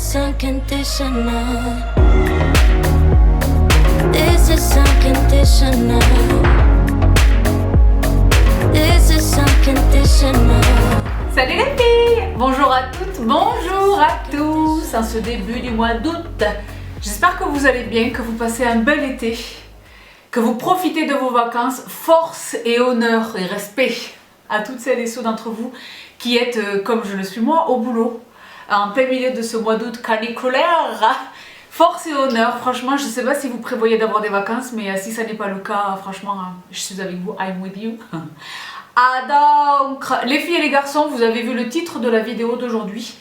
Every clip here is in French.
is unconditional. This is unconditional. This is unconditional. Salut les filles! Bonjour à toutes, bonjour à tous en ce début du mois d'août. J'espère que vous allez bien, que vous passez un bel été, que vous profitez de vos vacances. Force et honneur et respect à toutes celles et ceux d'entre vous qui êtes, comme je le suis moi, au boulot, en plein milieu de ce mois d'août caniculaire. Force et honneur, franchement, je ne sais pas si vous prévoyez d'avoir des vacances, mais si ça n'est pas le cas, franchement, je suis avec vous, I'm with you. Ah donc, les filles et les garçons, vous avez vu le titre de la vidéo d'aujourd'hui.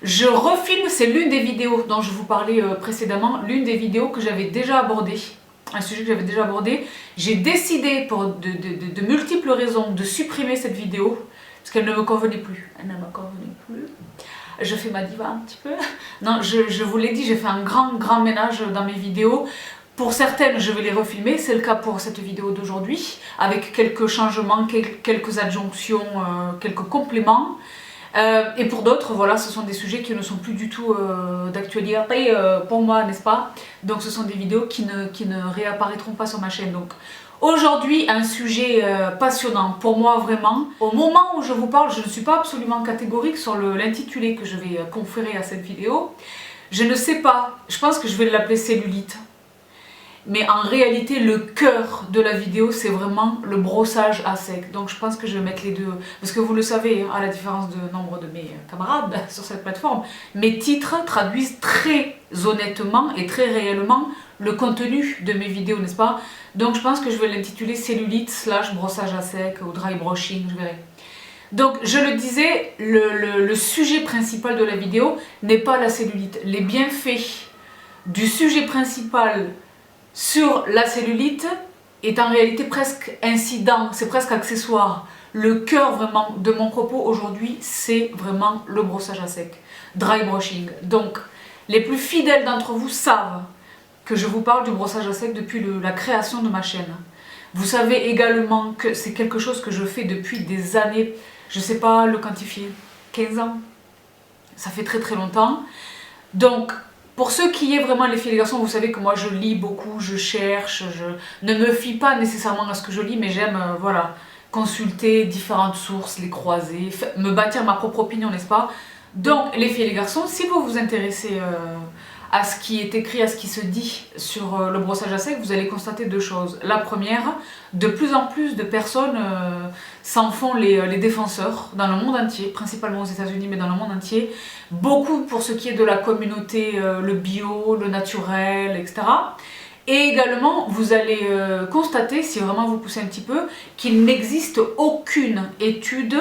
Je refilme, c'est l'une des vidéos dont je vous parlais précédemment, l'une des vidéos que j'avais déjà abordée, un sujet que j'avais déjà abordé. J'ai décidé, pour de multiples raisons, de supprimer cette vidéo, parce qu'elle ne me convenait plus. Elle ne me convenait plus. Je fais ma diva un petit peu. Non, je vous l'ai dit, j'ai fait un grand ménage dans mes vidéos. Pour certaines, je vais les refilmer, c'est le cas pour cette vidéo d'aujourd'hui, avec quelques changements, quelques adjonctions, quelques compléments. Et pour d'autres, voilà, ce sont des sujets qui ne sont plus du tout d'actualité pour moi, n'est-ce pas? Donc ce sont des vidéos qui ne réapparaîtront pas sur ma chaîne. Donc aujourd'hui, un sujet passionnant pour moi vraiment. Au moment où je vous parle, je ne suis pas absolument catégorique sur l'intitulé que je vais conférer à cette vidéo. Je ne sais pas, je pense que je vais l'appeler cellulite. Mais en réalité, le cœur de la vidéo, c'est vraiment le brossage à sec. Donc je pense que je vais mettre les deux. Parce que vous le savez, à la différence de nombre de mes camarades sur cette plateforme, mes titres traduisent très honnêtement et très réellement le contenu de mes vidéos, n'est-ce pas? Donc je pense que je vais l'intituler cellulite / brossage à sec ou dry brushing, je verrai. Donc je le disais, le sujet principal de la vidéo n'est pas la cellulite. Les bienfaits du sujet principal sur la cellulite est en réalité presque incident, c'est presque accessoire. Le cœur vraiment de mon propos aujourd'hui, c'est vraiment le brossage à sec, dry brushing. Donc les plus fidèles d'entre vous savent que je vous parle du brossage à sec depuis la création de ma chaîne. Vous savez également que c'est quelque chose que je fais depuis des années, je ne sais pas le quantifier, 15 ans. Ça fait très longtemps. Donc pour ceux qui est vraiment les filles et les garçons, vous savez que moi je lis beaucoup, je cherche, je ne me fie pas nécessairement à ce que je lis, mais j'aime voilà, consulter différentes sources, les croiser, me bâtir ma propre opinion, n'est-ce pas? Donc les filles et les garçons, si vous vous intéressez à ce qui est écrit, à ce qui se dit sur le brossage à sec, vous allez constater deux choses. La première, de plus en plus de personnes s'en font les défenseurs dans le monde entier, principalement aux États-Unis, mais dans le monde entier. Beaucoup pour ce qui est de la communauté, le bio, le naturel, etc. Et également, vous allez constater, si vraiment vous poussez un petit peu, qu'il n'existe aucune étude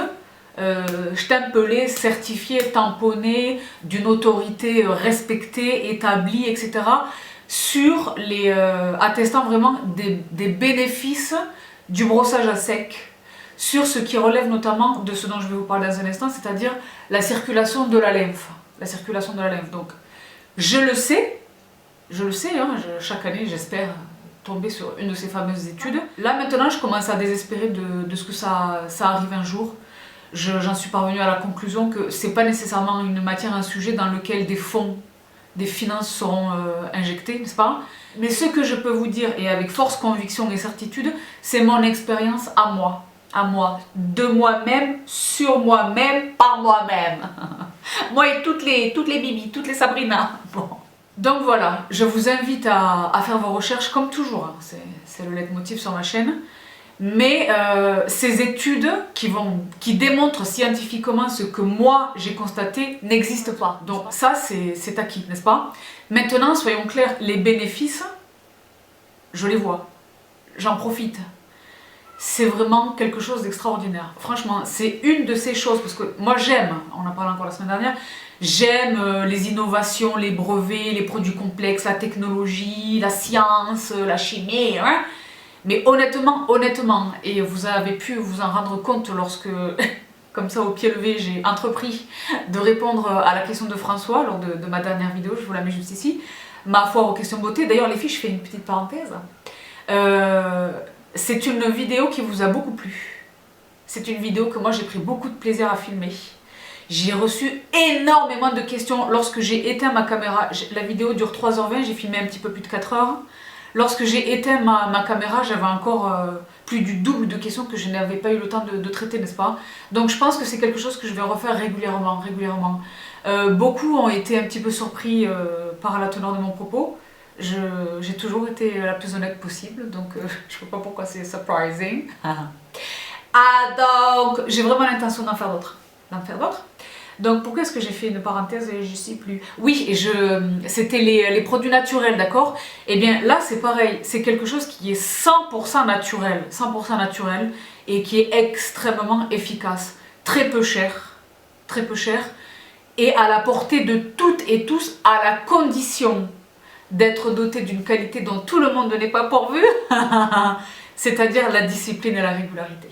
stempelée, certifiée, tamponnée, d'une autorité respectée, établie, etc. sur les attestant vraiment des bénéfices du brossage à sec, sur ce qui relève notamment de ce dont je vais vous parler dans un instant, c'est-à-dire la circulation de la lymphe. La circulation de la lymphe. Donc, je le sais, hein, chaque année j'espère tomber sur une de ces fameuses études. Là maintenant je commence à désespérer de ce que ça arrive un jour. J'en suis parvenue à la conclusion que c'est pas nécessairement une matière, un sujet dans lequel des fonds, des finances seront injectées, n'est-ce pas? Mais ce que je peux vous dire, et avec force conviction et certitude, c'est mon expérience à moi, de moi-même, sur moi-même, par moi-même. Moi et toutes les Bibi, toutes les Sabrina. Bon. Donc voilà, je vous invite à faire vos recherches comme toujours, hein. C'est le leitmotiv sur ma chaîne. Mais ces études qui démontrent scientifiquement ce que moi j'ai constaté n'existent pas. Donc ça c'est acquis, n'est-ce pas? Maintenant, soyons clairs, les bénéfices, je les vois, j'en profite. C'est vraiment quelque chose d'extraordinaire. Franchement, c'est une de ces choses, parce que moi j'aime, on en parlait encore la semaine dernière, j'aime les innovations, les brevets, les produits complexes, la technologie, la science, la chimie, hein. Mais honnêtement, et vous avez pu vous en rendre compte lorsque, comme ça au pied levé, j'ai entrepris de répondre à la question de François lors de ma dernière vidéo, je vous la mets juste ici, ma foire aux questions beauté. D'ailleurs les filles, je fais une petite parenthèse. C'est une vidéo qui vous a beaucoup plu. C'est une vidéo que moi j'ai pris beaucoup de plaisir à filmer, J'ai reçu énormément de questions lorsque j'ai éteint ma caméra. La vidéo dure 3h20, j'ai filmé un petit peu plus de 4 heures. Lorsque j'ai éteint ma caméra, j'avais encore plus du double de questions que je n'avais pas eu le temps de traiter, n'est-ce pas? Donc je pense que c'est quelque chose que je vais refaire régulièrement. Beaucoup ont été un petit peu surpris par la teneur de mon propos. J'ai toujours été la plus honnête possible, donc je ne vois pas pourquoi c'est surprising. Donc j'ai vraiment l'intention d'en faire d'autres. Donc pourquoi est-ce que j'ai fait une parenthèse et je ne sais plus. Oui, c'était les produits naturels, d'accord? Et bien là c'est pareil, c'est quelque chose qui est 100% naturel et qui est extrêmement efficace, très peu cher et à la portée de toutes et tous à la condition d'être doté d'une qualité dont tout le monde n'est pas pourvu, c'est-à-dire la discipline et la régularité.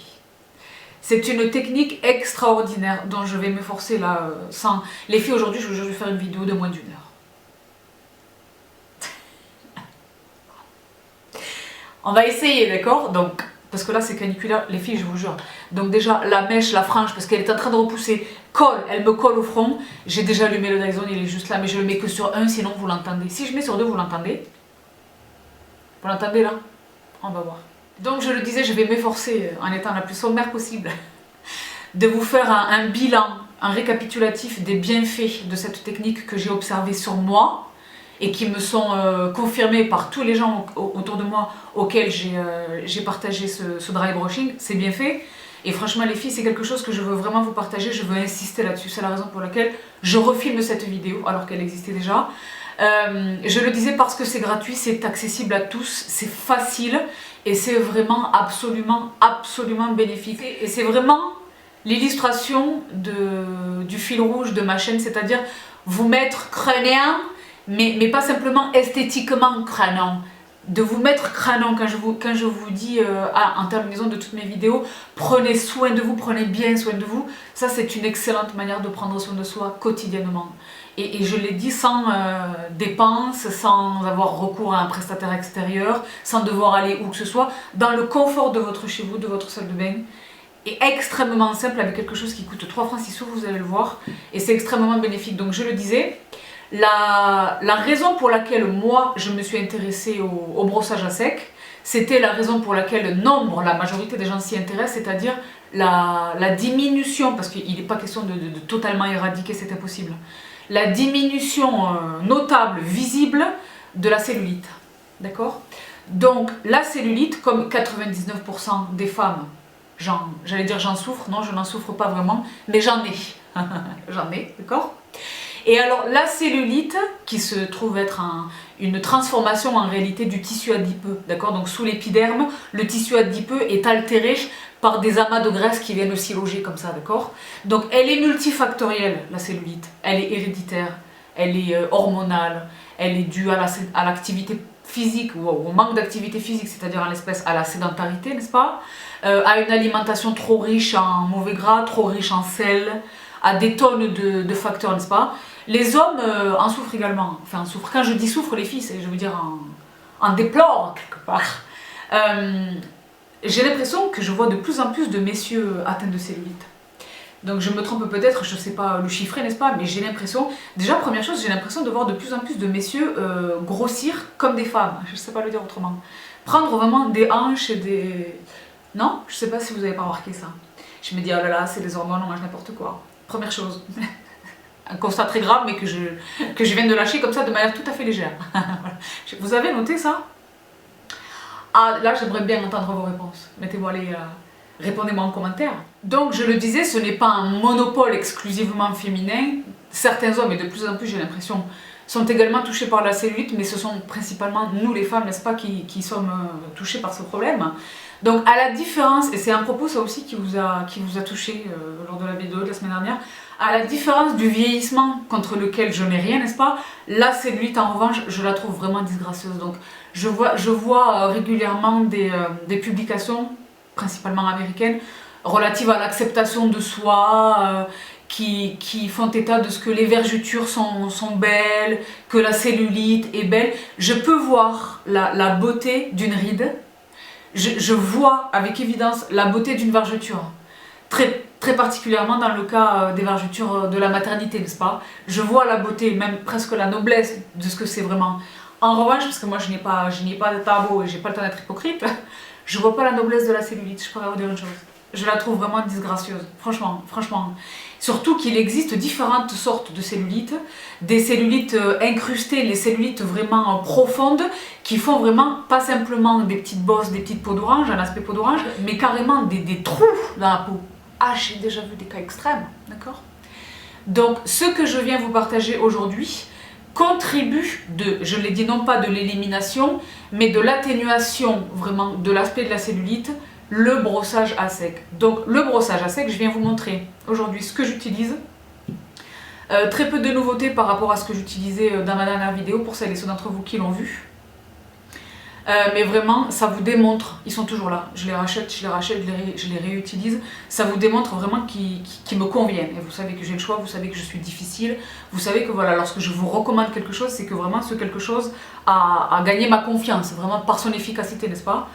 C'est une technique extraordinaire dont je vais m'efforcer là sans... Les filles, aujourd'hui, je vais faire une vidéo de moins d'1 heure. On va essayer, d'accord? Donc, parce que là, c'est caniculaire, les filles, je vous jure. Donc déjà, la mèche, la frange, parce qu'elle est en train de repousser, elle me colle au front. J'ai déjà allumé le Dyson, il est juste là, mais je le mets que sur 1, sinon vous l'entendez. Si je mets sur 2, vous l'entendez? Vous l'entendez là? On va voir. Donc je le disais, je vais m'efforcer, en étant la plus sommaire possible, de vous faire un bilan, un récapitulatif des bienfaits de cette technique que j'ai observée sur moi et qui me sont confirmés par tous les gens autour de moi auxquels j'ai partagé ce dry brushing. C'est bien fait. Et franchement les filles, c'est quelque chose que je veux vraiment vous partager, je veux insister là-dessus. C'est la raison pour laquelle je refilme cette vidéo alors qu'elle existait déjà. Je le disais parce que c'est gratuit, c'est accessible à tous, c'est facile et c'est vraiment absolument bénéfique. Et c'est vraiment l'illustration du fil rouge de ma chaîne, c'est-à-dire vous mettre crânien, mais pas simplement esthétiquement crânien. De vous mettre crânien quand je vous dis en terminaison de toutes mes vidéos, prenez soin de vous, prenez bien soin de vous. Ça c'est une excellente manière de prendre soin de soi quotidiennement. Et je l'ai dit sans dépenses, sans avoir recours à un prestataire extérieur, sans devoir aller où que ce soit, dans le confort de votre chez vous, de votre salle de bain. Et extrêmement simple avec quelque chose qui coûte 3 francs 6 sous, vous allez le voir. Et c'est extrêmement bénéfique. Donc je le disais, la raison pour laquelle moi je me suis intéressée au brossage à sec, c'était la raison pour laquelle la majorité des gens s'y intéressent, c'est-à-dire la diminution, parce qu'il n'est pas question de totalement éradiquer, c'est impossible. La diminution notable, visible de la cellulite. D'accord? Donc la cellulite, comme 99% des femmes, j'allais dire j'en souffre, non je n'en souffre pas vraiment, mais j'en ai. J'en ai, d'accord? Et alors la cellulite, qui se trouve être une transformation en réalité du tissu adipeux, d'accord? Donc sous l'épiderme, le tissu adipeux est altéré par des amas de graisse qui viennent aussi loger comme ça, d'accord? Donc elle est multifactorielle, la cellulite. Elle est héréditaire, elle est hormonale, elle est due à l'activité physique ou au manque d'activité physique, c'est-à-dire en l'espèce à la sédentarité, n'est-ce pas? À une alimentation trop riche en mauvais gras, trop riche en sel, à des tonnes de facteurs, n'est-ce pas? Les hommes en souffrent également. Enfin, en souffrent. Quand je dis souffrent, les filles, je veux dire en déplorent quelque part. J'ai l'impression que je vois de plus en plus de messieurs atteints de cellulite. Donc je me trompe peut-être, je ne sais pas le chiffrer, n'est-ce pas? Mais j'ai l'impression, déjà première chose, j'ai l'impression de voir de plus en plus de messieurs grossir comme des femmes. Je ne sais pas le dire autrement. Prendre vraiment des hanches et des... Non? Je ne sais pas si vous n'avez pas remarqué ça. Je me dis, oh là là, c'est des hormones, on mange n'importe quoi. Première chose. Un constat très grave, mais que je viens de lâcher comme ça de manière tout à fait légère. Vous avez noté ça? Ah, là, j'aimerais bien entendre vos réponses. Mettez-moi répondez-moi en commentaire. Donc, je le disais, ce n'est pas un monopole exclusivement féminin. Certains hommes, et de plus en plus, j'ai l'impression, sont également touchés par la cellulite, mais ce sont principalement nous, les femmes, n'est-ce pas, qui sommes touchés par ce problème. Donc, à la différence, et c'est un propos, ça aussi, qui vous a touché lors de la vidéo de la semaine dernière, à la différence du vieillissement contre lequel je n'ai rien, n'est-ce pas, la cellulite, en revanche, je la trouve vraiment disgracieuse. Donc, je vois régulièrement des publications, principalement américaines, relatives à l'acceptation de soi, qui font état de ce que les vergetures sont belles, que la cellulite est belle. Je peux voir la beauté d'une ride, je vois avec évidence la beauté d'une vergeture. Très très particulièrement dans le cas des vergetures de la maternité, n'est-ce pas? Je vois la beauté, même presque la noblesse de ce que c'est vraiment. En revanche, parce que moi je n'ai pas de tabou et j'ai pas le temps d'être hypocrite, je vois pas la noblesse de la cellulite, je pourrais vous dire une chose. Je la trouve vraiment disgracieuse, franchement. Surtout qu'il existe différentes sortes de cellulites, des cellulites incrustées, les cellulites vraiment profondes, qui font vraiment pas simplement des petites bosses, des petites peaux d'orange, un aspect peau d'orange, mais carrément des trous dans la peau. Ah, j'ai déjà vu des cas extrêmes, d'accord? Donc, ce que je viens vous partager aujourd'hui contribue je l'ai dit, non pas de l'élimination, mais de l'atténuation vraiment de l'aspect de la cellulite, le brossage à sec. Donc le brossage à sec, je viens vous montrer aujourd'hui ce que j'utilise. Très peu de nouveautés par rapport à ce que j'utilisais dans ma dernière vidéo, pour celles et ceux d'entre vous qui l'ont vu. Mais vraiment, ça vous démontre, ils sont toujours là, je les rachète, je les réutilise, ça vous démontre vraiment qu'ils me conviennent. Et vous savez que j'ai le choix, vous savez que je suis difficile, vous savez que voilà, lorsque je vous recommande quelque chose, c'est que vraiment ce quelque chose a gagné ma confiance, vraiment par son efficacité, n'est-ce pas?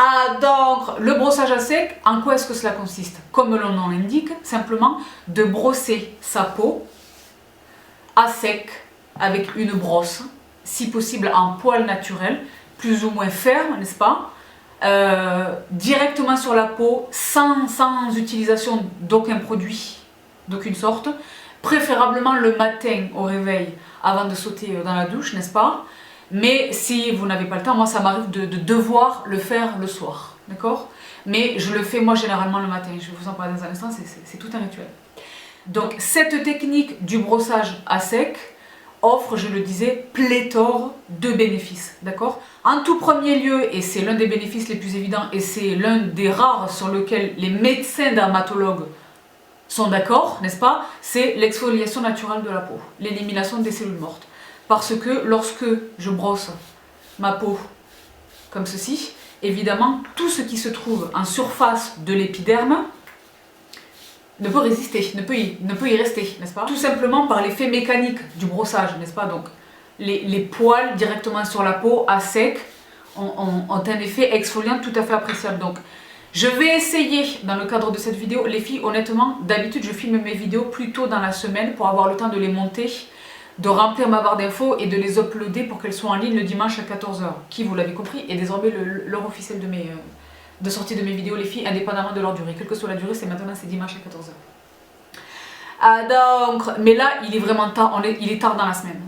Ah, donc, le brossage à sec, en quoi est-ce que cela consiste? Comme le nom l'indique, simplement de brosser sa peau à sec avec une brosse, si possible en poil naturel, plus ou moins ferme, n'est-ce pas? Directement sur la peau, sans utilisation d'aucun produit, d'aucune sorte, préférablement le matin au réveil, avant de sauter dans la douche, n'est-ce pas? Mais si vous n'avez pas le temps, moi ça m'arrive de devoir le faire le soir, d'accord? Mais je le fais moi généralement le matin, je vais vous en parler dans un instant, c'est tout un rituel. Donc cette technique du brossage à sec offre, je le disais, pléthore de bénéfices, d'accord? En tout premier lieu, et c'est l'un des bénéfices les plus évidents, et c'est l'un des rares sur lequel les médecins dermatologues sont d'accord, n'est-ce pas? C'est l'exfoliation naturelle de la peau, l'élimination des cellules mortes. Parce que lorsque je brosse ma peau comme ceci, évidemment, tout ce qui se trouve en surface de l'épiderme ne peut résister, ne peut y rester, n'est-ce pas? Tout simplement par l'effet mécanique du brossage, n'est-ce pas? Donc, les poils directement sur la peau, à sec, ont un effet exfoliant tout à fait appréciable. Donc, je vais essayer, dans le cadre de cette vidéo, les filles, honnêtement, d'habitude, je filme mes vidéos plus tôt dans la semaine pour avoir le temps de les monter, de remplir ma barre d'infos et de les uploader pour qu'elles soient en ligne le dimanche à 14 h, qui, vous l'avez compris, est désormais l'heure officielle de sortie de mes vidéos, les filles, indépendamment de leur durée. Quelle que soit la durée, c'est dimanche à 14 h. Ah, donc, mais là, il est vraiment tard, il est tard dans la semaine.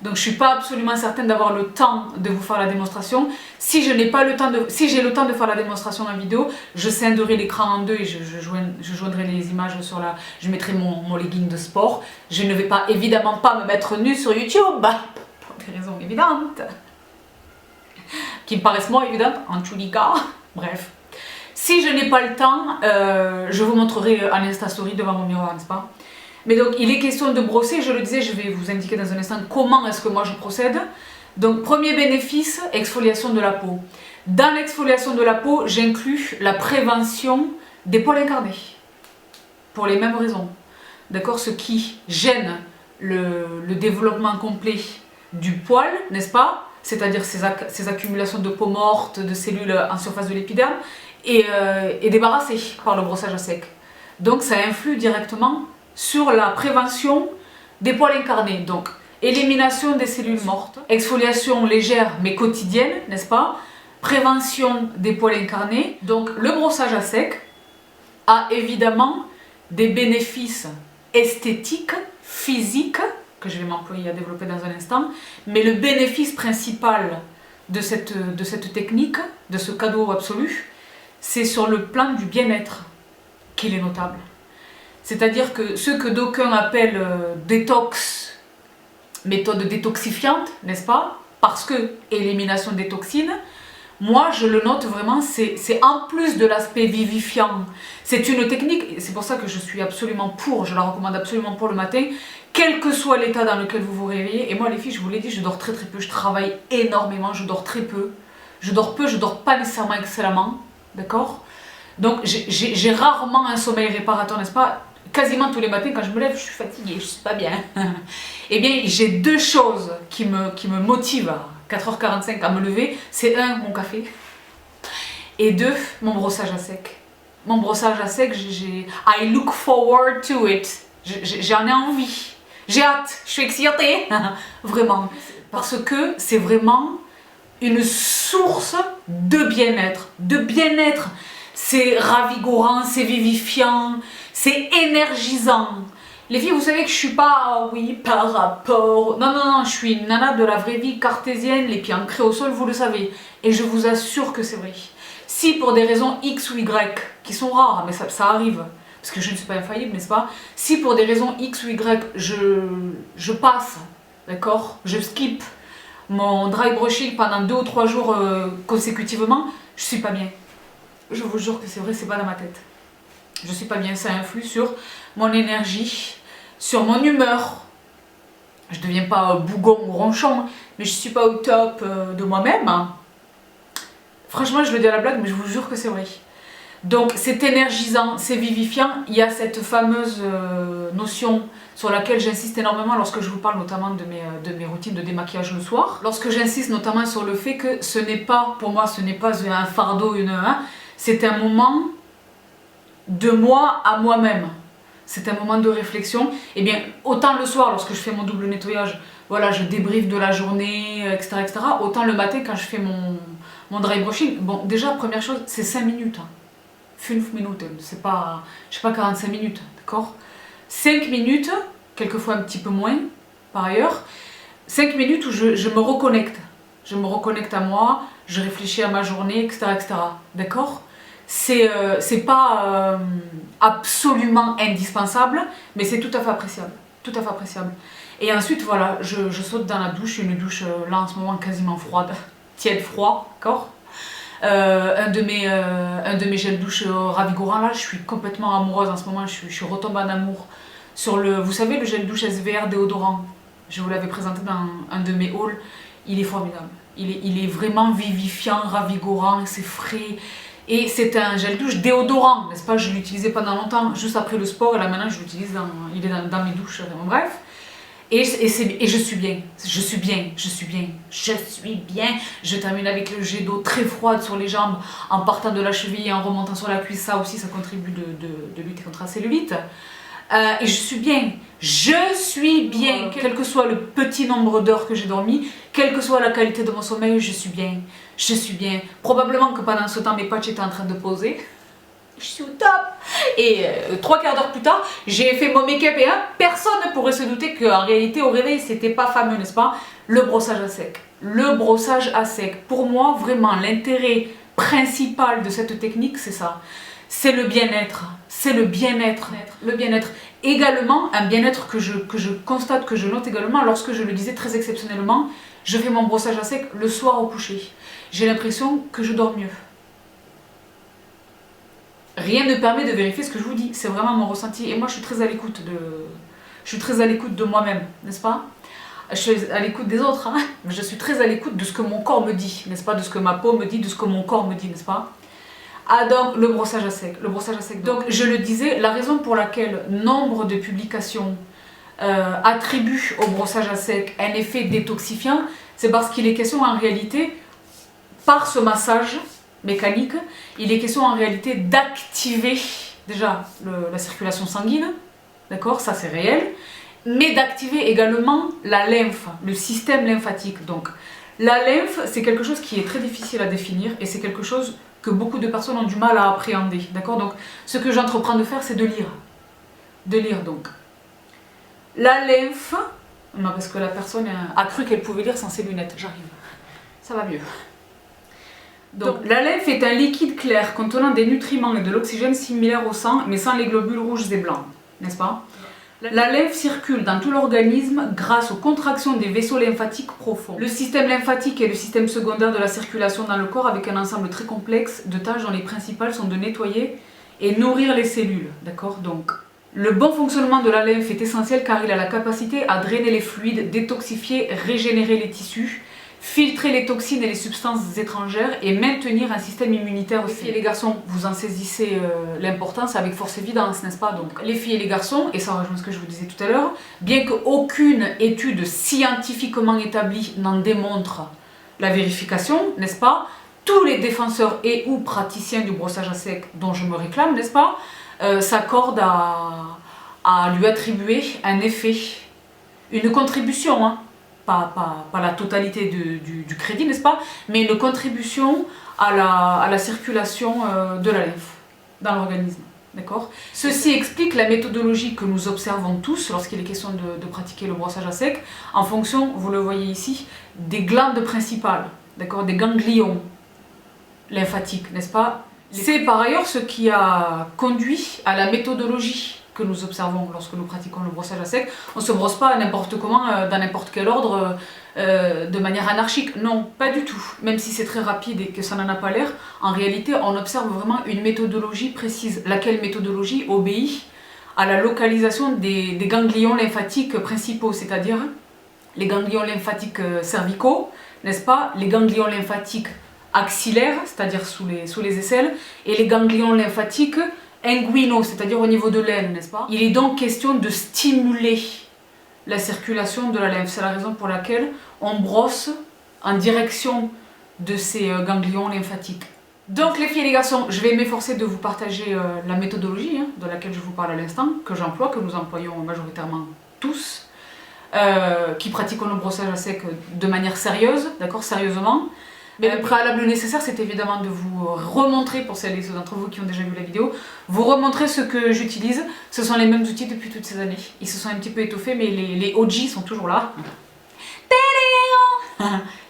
Donc je ne suis pas absolument certaine d'avoir le temps de vous faire la démonstration. Si j'ai le temps de faire la démonstration en vidéo, je scinderai l'écran en deux et je joindrai les images sur la... Je mettrai mon legging de sport. Je ne vais pas, évidemment pas me mettre nue sur YouTube, pour des raisons évidentes, qui me paraissent moins évidentes, en tous les cas. Bref. Si je n'ai pas le temps, je vous montrerai en Insta Story devant mon miroir, n'est-ce pas? Mais donc il est question de brosser, je le disais, je vais vous indiquer dans un instant comment est-ce que moi je procède. Donc premier bénéfice, exfoliation de la peau. Dans l'exfoliation de la peau, j'inclus la prévention des poils incarnés. Pour les mêmes raisons. D'accord? Ce qui gêne le développement complet du poil, n'est-ce pas? C'est-à-dire ces accumulations de peau morte, de cellules en surface de l'épiderme, et débarrassé par le brossage à sec. Donc ça influe directement sur la prévention des poils incarnés. Donc, élimination des cellules mortes, exfoliation légère mais quotidienne, n'est-ce pas? Prévention des poils incarnés. Donc, le brossage à sec a évidemment des bénéfices esthétiques, physiques, que je vais m'employer à développer dans un instant, mais le bénéfice principal de cette technique, de ce cadeau absolu, c'est sur le plan du bien-être qu'il est notable. C'est-à-dire que ce que d'aucuns appellent détox, méthode détoxifiante, n'est-ce pas? Parce que élimination des toxines, moi je le note vraiment, c'est en plus de l'aspect vivifiant. C'est une technique, c'est pour ça que je suis absolument pour, je la recommande absolument pour le matin, quel que soit l'état dans lequel vous vous réveillez. Et moi les filles, je vous l'ai dit, je dors très peu, je travaille énormément, je dors très peu. Je dors pas nécessairement excellemment, d'accord? Donc j'ai rarement un sommeil réparateur, n'est-ce pas? Quasiment tous les matins, quand je me lève, je suis fatiguée, je suis pas bien. Eh bien, j'ai deux choses qui me motivent à 4 h 45 à me lever. C'est un, mon café. Et deux, mon brossage à sec. mon brossage à sec, I look forward to it. J'en ai envie. J'ai hâte, je suis excitée. Vraiment. Parce que c'est vraiment une source de bien-être. De bien-être. C'est ravigorant, c'est vivifiant, c'est énergisant. Les filles, vous savez que je suis pas, oui, par rapport... Non, je suis une nana de la vraie vie cartésienne, les pieds ancrés au sol, vous le savez. Et je vous assure que c'est vrai. Si pour des raisons X ou Y, qui sont rares, mais ça arrive, parce que je ne suis pas infaillible, n'est-ce pas? Si pour des raisons X ou Y, je passe, d'accord? Je skip mon dry brushing pendant 2 ou 3 jours consécutivement, je suis pas bien. Je vous jure que c'est vrai, c'est pas dans ma tête. Je suis pas bien, ça influe sur mon énergie, sur mon humeur. Je deviens pas bougon ou ronchon, mais je suis pas au top de moi-même. Franchement, je le dis à la blague, mais je vous jure que c'est vrai. Donc c'est énergisant, c'est vivifiant. Il y a cette fameuse notion sur laquelle j'insiste énormément lorsque je vous parle notamment de mes routines de démaquillage le soir. Lorsque j'insiste notamment sur le fait que ce n'est pas, pour moi, ce n'est pas un fardeau, c'est un moment de moi à moi-même. C'est un moment de réflexion. Et bien, autant le soir, lorsque je fais mon double nettoyage, voilà, je débriefe de la journée, etc., etc. Autant le matin, quand je fais mon dry brushing, bon, déjà, première chose, c'est 5 minutes. 5 minutes, c'est pas, je sais pas, 45 minutes, d'accord? 5 minutes, quelquefois un petit peu moins, par ailleurs. 5 minutes où je me reconnecte. Je me reconnecte à moi, je réfléchis à ma journée, etc., etc. D'accord? C'est pas absolument indispensable, mais c'est tout à fait appréciable. Tout à fait appréciable. Et ensuite, voilà, je saute dans la douche, une douche là en ce moment quasiment froide, tiède froid, d'accord? Un de mes gels douche ravigorants, là, je suis complètement amoureuse en ce moment, je suis retombée en amour sur vous savez, le gel douche SVR déodorant. Je vous l'avais présenté dans un de mes hauls, il est formidable. Il est vraiment vivifiant, ravigorant, c'est frais. Et c'est un gel douche déodorant, n'est-ce pas? Je l'utilisais pendant longtemps, juste après le sport, et là maintenant je l'utilise, il est dans mes douches, bref. Et je suis bien, je termine avec le jet d'eau très froide sur les jambes, en partant de la cheville et en remontant sur la cuisse, ça aussi ça contribue de lutter contre la cellulite. Et je suis bien, quel que soit le petit nombre d'heures que j'ai dormi, quelle que soit la qualité de mon sommeil, je suis bien. Probablement que pendant ce temps mes patchs étaient en train de poser. Je suis au top. Et 3 quarts d'heure plus tard, j'ai fait mon make-up et personne ne pourrait se douter qu'en réalité au réveil c'était pas fameux, n'est-ce pas? Le brossage à sec. Le brossage à sec. Pour moi, vraiment, l'intérêt principal de cette technique, c'est ça. C'est le bien-être. C'est le bien-être. Le bien-être. Également, un bien-être que je constate, que je note également, lorsque je le disais très exceptionnellement, je fais mon brossage à sec le soir au coucher. J'ai l'impression que je dors mieux. Rien ne permet de vérifier ce que je vous dis, c'est vraiment mon ressenti. Et moi, je suis très à l'écoute de moi-même, n'est-ce pas? Je suis à l'écoute des autres, hein, mais je suis très à l'écoute de ce que mon corps me dit, n'est-ce pas? De ce que ma peau me dit, de ce que mon corps me dit, n'est-ce pas? Ah donc, le brossage à sec, Donc, je le disais, la raison pour laquelle nombre de publications attribuent au brossage à sec un effet détoxifiant, c'est parce qu'il est question en réalité, par ce massage mécanique, il est question en réalité d'activer déjà la circulation sanguine, d'accord, ça c'est réel, mais d'activer également la lymphe, le système lymphatique. Donc la lymphe, c'est quelque chose qui est très difficile à définir et c'est quelque chose que beaucoup de personnes ont du mal à appréhender, d'accord. Donc ce que j'entreprends de faire, c'est de lire donc. La lymphe, non parce que la personne a cru qu'elle pouvait lire sans ses lunettes, j'arrive, ça va mieux. Donc, la lymphe est un liquide clair contenant des nutriments et de l'oxygène similaires au sang, mais sans les globules rouges et blancs, n'est-ce pas? La lymphe circule dans tout l'organisme grâce aux contractions des vaisseaux lymphatiques profonds. Le système lymphatique est le système secondaire de la circulation dans le corps avec un ensemble très complexe de tâches dont les principales sont de nettoyer et nourrir les cellules, d'accord? Donc, le bon fonctionnement de la lymphe est essentiel car il a la capacité à drainer les fluides, détoxifier, régénérer les tissus, filtrer les toxines et les substances étrangères et maintenir un système immunitaire aussi. Les filles et les garçons, vous en saisissez l'importance avec force évidence, n'est-ce pas? Donc les filles et les garçons, et ça rejoint ce que je vous disais tout à l'heure, bien qu'aucune étude scientifiquement établie n'en démontre la vérification, n'est-ce pas? tous les défenseurs et ou praticiens du brossage à sec dont je me réclame, n'est-ce pas, s'accordent à lui attribuer un effet, une contribution, hein, pas la totalité du crédit, n'est-ce pas, mais une contribution à la circulation de la lymphe dans l'organisme. D'accord. Ceci explique la méthodologie que nous observons tous lorsqu'il est question de pratiquer le brossage à sec, en fonction, vous le voyez ici, des glandes principales, d'accord, des ganglions lymphatiques, n'est-ce pas? C'est par ailleurs ce qui a conduit à la méthodologie que nous observons lorsque nous pratiquons le brossage à sec. On ne se brosse pas n'importe comment, dans n'importe quel ordre, de manière anarchique. Non, pas du tout. Même si c'est très rapide et que ça n'en a pas l'air, en réalité, on observe vraiment une méthodologie précise. Laquelle méthodologie obéit à la localisation des ganglions lymphatiques principaux, c'est-à-dire les ganglions lymphatiques cervicaux, n'est-ce pas, les ganglions lymphatiques axillaires, c'est-à-dire sous les aisselles, et les ganglions lymphatiques inguinaux, c'est-à-dire au niveau de l'aine, n'est-ce pas? Il est donc question de stimuler la circulation de la lymphe. C'est la raison pour laquelle on brosse en direction de ces ganglions lymphatiques. Donc les filles et les garçons, je vais m'efforcer de vous partager la méthodologie, hein, de laquelle je vous parle à l'instant, que j'emploie, que nous employons majoritairement tous, qui pratiquons le brossage à sec de manière sérieuse, d'accord, sérieusement. Mais le préalable nécessaire, c'est évidemment de vous remontrer, pour celles et ceux d'entre vous qui ont déjà vu la vidéo, vous remontrer ce que j'utilise. Ce sont les mêmes outils depuis toutes ces années. Ils se sont un petit peu étoffés, mais les OG sont toujours là.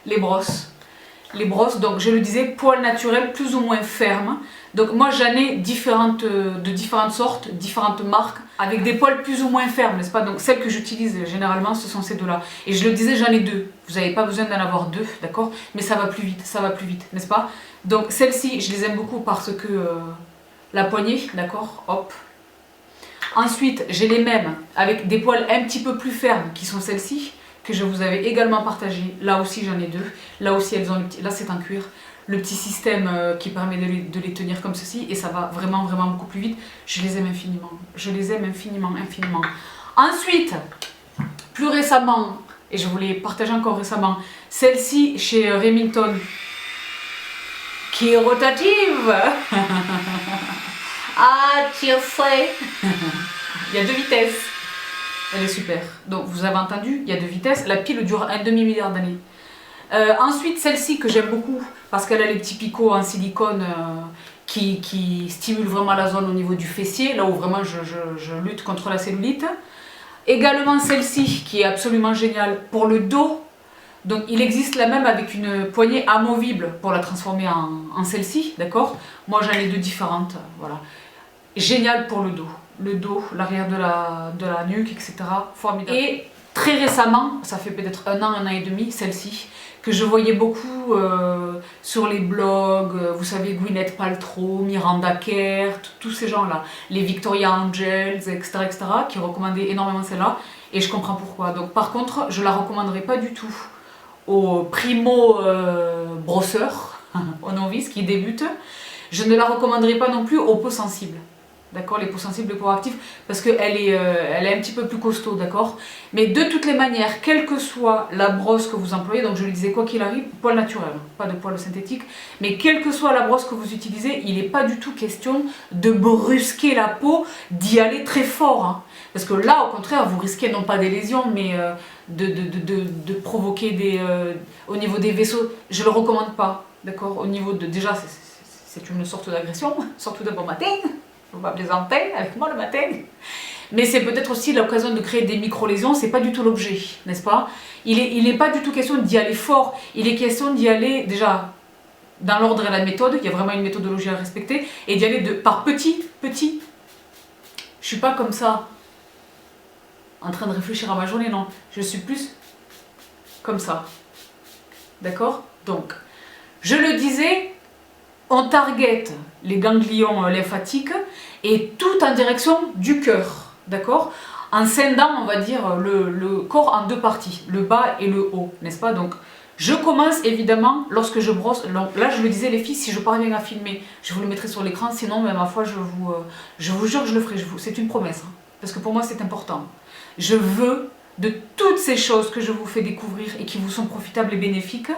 Les brosses. Les brosses, donc je le disais, poils naturels plus ou moins fermes. Donc moi j'en ai de différentes sortes, différentes marques, avec des poils plus ou moins fermes, n'est-ce pas? Donc celles que j'utilise généralement, ce sont ces deux-là. Et je le disais, j'en ai deux. Vous n'avez pas besoin d'en avoir deux, d'accord? Mais ça va plus vite, n'est-ce pas? Donc celles-ci, je les aime beaucoup parce que la poignée, d'accord? Hop. Ensuite, j'ai les mêmes avec des poils un petit peu plus fermes, qui sont celles-ci, que je vous avais également partagées. Là aussi, j'en ai deux. Là aussi, elles ont le petit... Là, c'est en cuir. Le petit système qui permet de les tenir comme ceci, et ça va vraiment beaucoup plus vite. Je les aime infiniment. Je les aime infiniment. Ensuite, plus récemment, et je vous l'ai partagé encore récemment, celle-ci chez Remington, qui est rotative. Ah, tu sais. Il y a 2 vitesses. Elle est super. Donc vous avez entendu, il y a 2 vitesses. La pile dure un demi-milliard d'années. Ensuite, celle-ci que j'aime beaucoup parce qu'elle a les petits picots en silicone qui stimulent vraiment la zone au niveau du fessier, là où vraiment je lutte contre la cellulite. Également celle-ci qui est absolument géniale pour le dos. Donc il existe la même avec une poignée amovible pour la transformer en celle-ci, d'accord? Moi j'en ai 2 différentes, voilà. Génial pour le dos, l'arrière de la nuque, etc. Formidable. Et très récemment, ça fait peut-être un an et demi, celle-ci, que je voyais beaucoup sur les blogs, vous savez, Gwyneth Paltrow, Miranda Kerr, tous ces gens-là, les Victoria Angels, etc., qui recommandaient énormément celle-là, et je comprends pourquoi. Donc par contre, je la recommanderais pas du tout aux primo brosseurs, aux novices qui débutent. Je ne la recommanderais pas non plus aux peaux sensibles. D'accord, les peaux sensibles, les peaux actives, parce qu'elle est un petit peu plus costaud, d'accord. Mais de toutes les manières, quelle que soit la brosse que vous employez, donc je le disais, quoi qu'il arrive, poil naturel, pas de poil synthétique, mais quelle que soit la brosse que vous utilisez, il n'est pas du tout question de brusquer la peau, d'y aller très fort. Hein. Parce que là, au contraire, vous risquez non pas des lésions, mais de provoquer au niveau des vaisseaux. Je ne le recommande pas, d'accord. Au niveau de... Déjà, c'est une sorte d'agression, surtout de bon matin. On va plaisanter avec moi le matin. Mais c'est peut-être aussi l'occasion de créer des micro-lésions, c'est pas du tout l'objet, n'est-ce pas? Il n'est pas du tout question d'y aller fort, il est question d'y aller déjà dans l'ordre et la méthode, il y a vraiment une méthodologie à respecter, et d'y aller par petit. Je suis pas comme ça, en train de réfléchir à ma journée, non. Je suis plus comme ça. D'accord? Donc, je le disais, on target les ganglions lymphatiques et tout en direction du cœur, d'accord? En scindant, on va dire, le corps en 2 parties, le bas et le haut, n'est-ce pas? Donc, je commence évidemment lorsque je brosse. Là, je le disais, les filles, si je parviens à filmer, je vous le mettrai sur l'écran, sinon, mais ma foi, je vous jure que je le ferai, c'est une promesse, hein, parce que pour moi, c'est important. Je veux, de toutes ces choses que je vous fais découvrir et qui vous sont profitables et bénéfiques,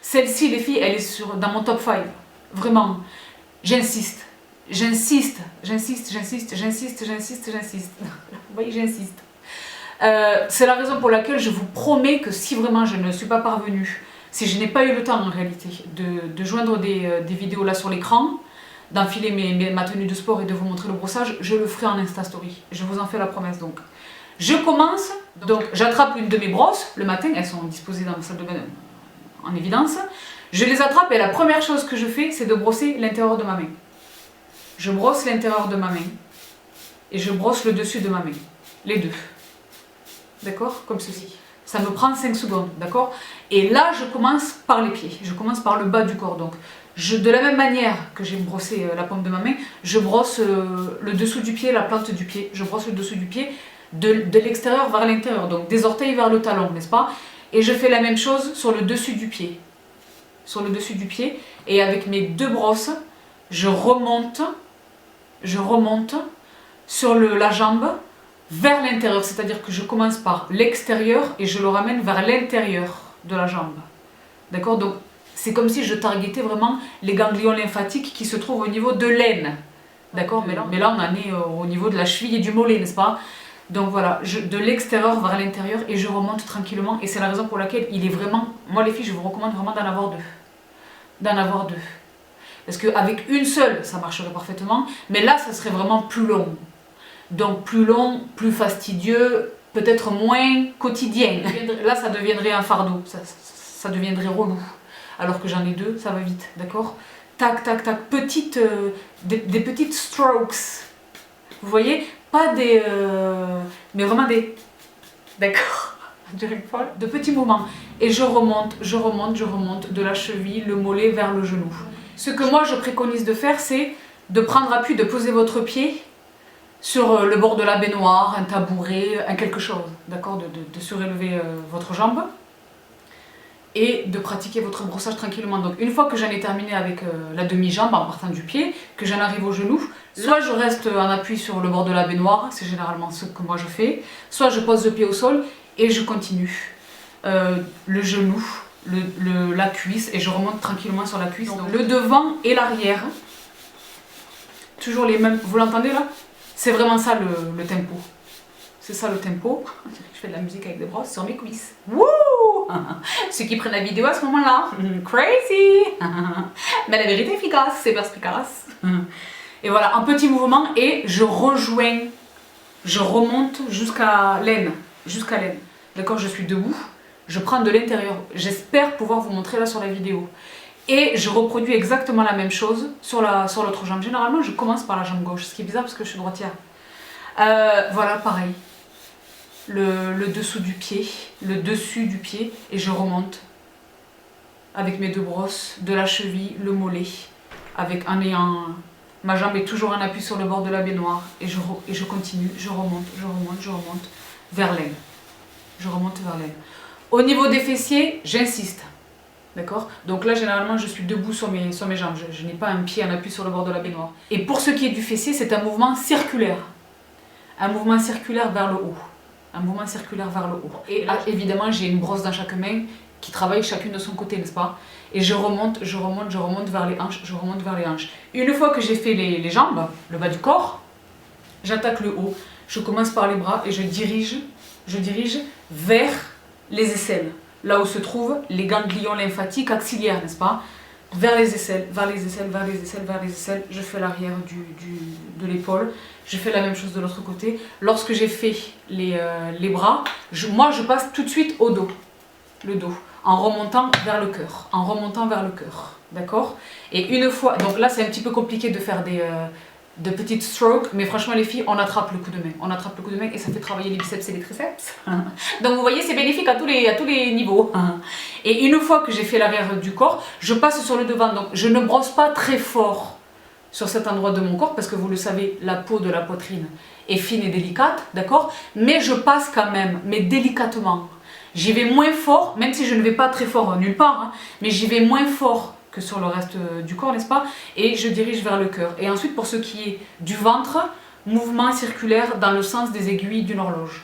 Celle-ci, les filles, elle est dans mon top 5. Vraiment, j'insiste. J'insiste, j'insiste, j'insiste, j'insiste, j'insiste, j'insiste. Vous voyez, j'insiste. C'est la raison pour laquelle je vous promets que si vraiment je ne suis pas parvenue, si je n'ai pas eu le temps en réalité de joindre des vidéos là sur l'écran, d'enfiler ma tenue de sport et de vous montrer le brossage, je le ferai en Insta Story. Je vous en fais la promesse donc. Je commence, donc j'attrape une de mes brosses le matin, elles sont disposées dans ma salle de bain en évidence. Je les attrape et la première chose que je fais, c'est de brosser l'intérieur de ma main. Je brosse l'intérieur de ma main et je brosse le dessus de ma main. Les deux. D'accord? Comme ceci. Ça me prend 5 secondes, d'accord? Et là, je commence par les pieds. Je commence par le bas du corps. Donc, de la même manière que j'ai brossé la paume de ma main, je brosse le dessous du pied, la plante du pied. Je brosse le dessous du pied de l'extérieur vers l'intérieur. Donc, des orteils vers le talon, n'est-ce pas? Et je fais la même chose sur le dessus du pied. Sur le dessus du pied. Et avec mes deux brosses, je remonte sur la jambe vers l'intérieur, c'est-à-dire que je commence par l'extérieur et je le ramène vers l'intérieur de la jambe. D'accord? Donc c'est comme si je targetais vraiment les ganglions lymphatiques qui se trouvent au niveau de l'aine. D'accord? Mais là on en est au niveau de la cheville et du mollet, n'est-ce pas? Donc voilà, de l'extérieur vers l'intérieur et je remonte tranquillement et c'est la raison pour laquelle il est vraiment, moi les filles je vous recommande vraiment d'en avoir deux. D'en avoir deux. Parce qu'avec une seule, ça marcherait parfaitement, mais là, ça serait vraiment plus long. Donc plus long, plus fastidieux, peut-être moins quotidien. Là, ça deviendrait un fardeau, ça deviendrait relou. Alors que j'en ai deux, ça va vite, d'accord? Tac, tac, tac, des petites strokes. Vous voyez? Pas des... mais vraiment des... D'accord? De petits moments. Et je remonte de la cheville, le mollet vers le genou. Ce que moi je préconise de faire, c'est de prendre appui, de poser votre pied sur le bord de la baignoire, un tabouret, un quelque chose, d'accord, de surélever votre jambe et de pratiquer votre brossage tranquillement. Donc une fois que j'en ai terminé avec la demi-jambe en partant du pied, que j'en arrive au genou, soit je reste en appui sur le bord de la baignoire, c'est généralement ce que moi je fais, soit je pose le pied au sol et je continue. Le genou, la cuisse et je remonte tranquillement sur la cuisse. Donc, le devant et l'arrière, toujours les mêmes, vous l'entendez là? C'est vraiment ça le tempo. C'est ça le tempo. Je fais de la musique avec des brosses sur mes cuisses. Wouh! Ceux qui prennent la vidéo à ce moment-là, crazy! Mais la vérité est efficace, c'est perspicace. Et voilà, un petit mouvement et je rejoins, je remonte jusqu'à l'aine. D'accord, je suis debout. Je prends de l'intérieur, j'espère pouvoir vous montrer là sur la vidéo. Et je reproduis exactement la même chose sur l'autre jambe. Généralement, je commence par la jambe gauche, ce qui est bizarre parce que je suis droitière. Voilà, pareil. Le dessous du pied, le dessus du pied, et je remonte avec mes deux brosses, de la cheville, le mollet, ma jambe est toujours en appui sur le bord de la baignoire, et je continue, je remonte vers l'aine. Je remonte vers l'aine. Au niveau des fessiers, j'insiste. D'accord? Donc là, généralement, je suis debout sur mes jambes. Je n'ai pas un pied en appui sur le bord de la baignoire. Et pour ce qui est du fessier, c'est un mouvement circulaire. Un mouvement circulaire vers le haut. Un mouvement circulaire vers le haut. Et là, évidemment, j'ai une brosse dans chaque main qui travaille chacune de son côté, n'est-ce pas? Et je remonte vers les hanches, je remonte vers les hanches. Une fois que j'ai fait les jambes, le bas du corps, j'attaque le haut. Je commence par les bras et je dirige vers les aisselles, là où se trouvent les ganglions lymphatiques axillaires, n'est-ce pas? Vers les aisselles, je fais l'arrière de l'épaule, je fais la même chose de l'autre côté. Lorsque j'ai fait les bras, moi je passe tout de suite au dos, le dos, en remontant vers le cœur, d'accord? Et une fois, donc là c'est un petit peu compliqué de faire de petites strokes, mais franchement les filles, on attrape le coup de main, et ça fait travailler les biceps et les triceps. Donc vous voyez, c'est bénéfique à tous les niveaux. Et une fois que j'ai fait l'arrière du corps, je passe sur le devant. Donc je ne brosse pas très fort sur cet endroit de mon corps, parce que vous le savez, la peau de la poitrine est fine et délicate, d'accord? Mais je passe quand même, mais délicatement. J'y vais moins fort, même si je ne vais pas très fort nulle part, mais j'y vais moins fort que sur le reste du corps, n'est-ce pas? Et je dirige vers le cœur. Et ensuite, pour ce qui est du ventre, mouvement circulaire dans le sens des aiguilles d'une horloge.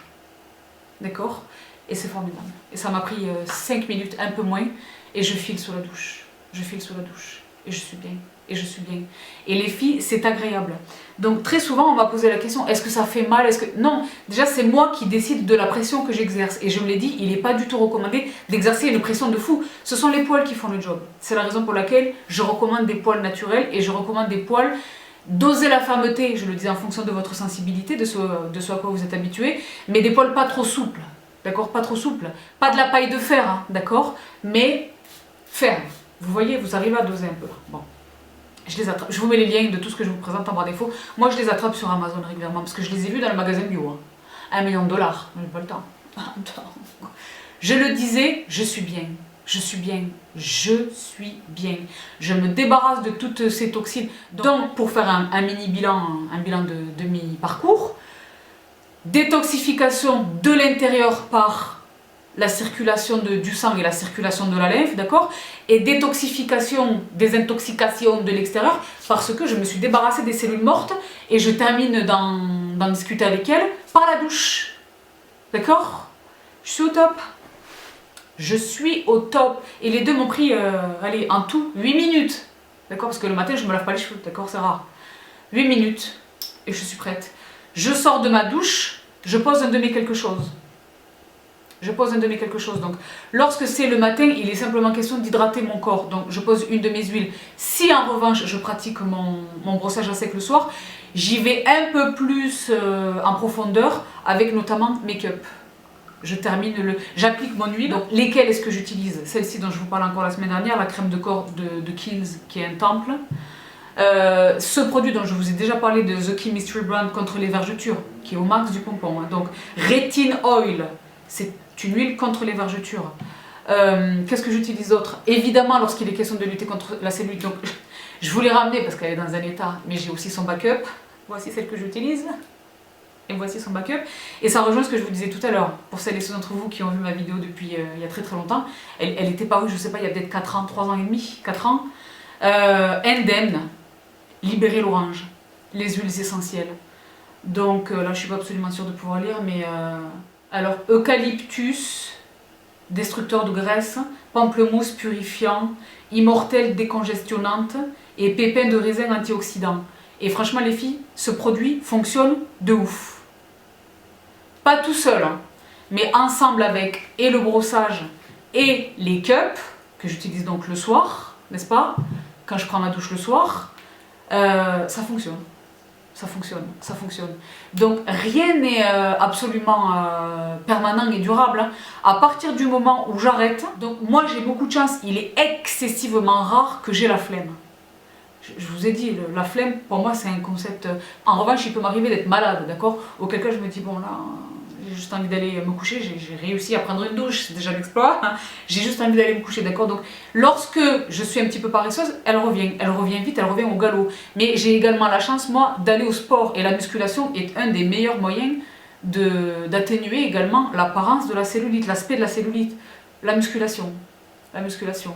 D'accord? Et c'est formidable. Et ça m'a pris 5 minutes, un peu moins, et je file sous la douche. Je file sous la douche. Et je suis bien. Et je suis bien. Et les filles, c'est agréable. Donc très souvent, on m'a posé la question, est-ce que ça fait mal? Non, déjà c'est moi qui décide de la pression que j'exerce. Et je me l'ai dit, il n'est pas du tout recommandé d'exercer une pression de fou. Ce sont les poils qui font le job. C'est la raison pour laquelle je recommande des poils naturels et je recommande des poils doser la fermeté, je le disais en fonction de votre sensibilité, de ce à quoi vous êtes habitué, mais des poils pas trop souples. D'accord? Pas trop souples. Pas de la paille de fer, hein, d'accord? Mais ferme. Vous voyez, vous arrivez à doser un peu. Bon. Je les attrape. Je vous mets les liens de tout ce que je vous présente en barre d'infos. Moi, je les attrape sur Amazon régulièrement parce que je les ai vus dans le magasin bio. Hein. $1 million. Je n'ai pas le temps. Je le disais, je suis bien. Je suis bien. Je suis bien. Je me débarrasse de toutes ces toxines. Donc, pour faire un mini bilan, un bilan de demi-parcours, détoxification de l'intérieur par la circulation du sang et la circulation de la lymphe, d'accord? Et désintoxication de l'extérieur parce que je me suis débarrassée des cellules mortes et je termine d'en discuter avec elles par la douche. D'accord? Je suis au top. Je suis au top. Et les deux m'ont pris, allez, en tout, 8 minutes. D'accord? Parce que le matin, je ne me lave pas les cheveux, d'accord? C'est rare. 8 minutes et je suis prête. Je sors de ma douche, je pose un demi quelque chose. Je pose un de mes quelque chose. Donc, lorsque c'est le matin, il est simplement question d'hydrater mon corps. Donc, je pose une de mes huiles. Si en revanche, je pratique mon brossage à sec le soir, j'y vais un peu plus en profondeur avec notamment make-up. Je termine j'applique mon huile. Donc, lesquelles est-ce que j'utilise? Celle-ci dont je vous parlais encore la semaine dernière, la crème de corps de Kiehl's, qui est un temple. Ce produit dont je vous ai déjà parlé de The Chemistry Brand contre les vergetures, qui est au max du pompon. Hein. Donc, Retin Oil, c'est une huile contre les vergetures. Qu'est-ce que j'utilise d'autre? Évidemment, lorsqu'il est question de lutter contre la cellulite, donc je vous l'ai ramenée parce qu'elle est dans un état, mais j'ai aussi son backup. Voici celle que j'utilise. Et voici son backup. Et ça rejoint ce que je vous disais tout à l'heure. Pour celles et ceux d'entre vous qui ont vu ma vidéo depuis il y a très très longtemps, elle était parue, je sais pas, il y a peut-être 4 ans, 3 ans et demi, 4 ans. Indemne, libérer l'orange, les huiles essentielles. Donc là, je suis pas absolument sûre de pouvoir lire, mais... Alors, eucalyptus, destructeur de graisse, pamplemousse purifiant, immortelle décongestionnante et pépins de raisin antioxydant. Et franchement les filles, ce produit fonctionne de ouf. Pas tout seul, hein, mais ensemble avec et le brossage et les cups, que j'utilise donc le soir, n'est-ce pas? Quand je prends ma douche le soir, ça fonctionne. Ça fonctionne, ça fonctionne. Donc rien n'est absolument permanent et durable. Hein. À partir du moment où j'arrête, donc moi j'ai beaucoup de chance, il est excessivement rare que j'ai la flemme. Je vous ai dit, la flemme pour moi c'est un concept... En revanche il peut m'arriver d'être malade, d'accord? Auquel cas je me dis bon là, j'ai juste envie d'aller me coucher, j'ai réussi à prendre une douche, c'est déjà l'exploit. Hein. J'ai juste envie d'aller me coucher, d'accord? Donc lorsque je suis un petit peu paresseuse, elle revient vite, elle revient au galop. Mais j'ai également la chance, moi, d'aller au sport. Et la musculation est un des meilleurs moyens d'atténuer également l'apparence de la cellulite, l'aspect de la cellulite. La musculation. La musculation.